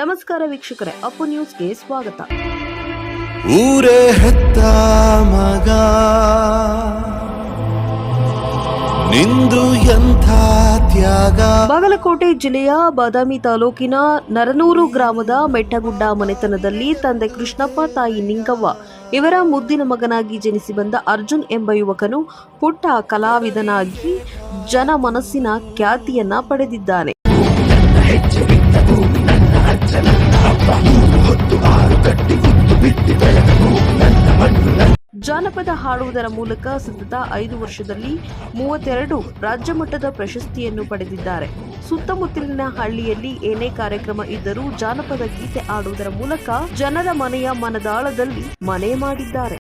ನಮಸ್ಕಾರ ವೀಕ್ಷಕರೇ, ಅಪ್ಪು ನ್ಯೂಸ್ಗೆ ಸ್ವಾಗತ. ಊರೇ ಹೆತ್ತ ಮಗ ನಿಂದು ಎಂಥ ತ್ಯಾಗ. ಬಾಗಲಕೋಟೆ ಜಿಲ್ಲೆಯ ಬಾದಾಮಿ ತಾಲೂಕಿನ ನರನೂರು ಗ್ರಾಮದ ಮೆಟ್ಟಗುಡ್ಡ ಮನೆತನದಲ್ಲಿ ತಂದೆ ಕೃಷ್ಣಪ್ಪ, ತಾಯಿ ನಿಂಗವ್ವ ಇವರ ಮುದ್ದಿನ ಮಗನಾಗಿ ಜನಿಸಿ ಬಂದ ಅರ್ಜುನ್ ಎಂಬ ಯುವಕನು ಪುಟ್ಟ ಕಲಾವಿದನಾಗಿ ಜನ ಮನಸ್ಸಿನ ಖ್ಯಾತಿಯನ್ನ ಪಡೆದಿದ್ದಾನೆ. ಜಾನಪದ ಹಾಡುವುದರ ಮೂಲಕ ಸತತ 5 ವರ್ಷದಲ್ಲಿ 32 ರಾಜ್ಯ ಮಟ್ಟದ ಪ್ರಶಸ್ತಿಯನ್ನು ಪಡೆದಿದ್ದಾರೆ. ಸುತ್ತಮುತ್ತಲಿನ ಹಳ್ಳಿಯಲ್ಲಿ ಏನೇ ಕಾರ್ಯಕ್ರಮ ಇದ್ದರೂ ಜಾನಪದ ಗೀತೆ ಆಡುವುದರ ಮೂಲಕ ಜನರ ಮನೆಯ ಮನದಾಳದಲ್ಲಿ ಮನೆ ಮಾಡಿದ್ದಾರೆ.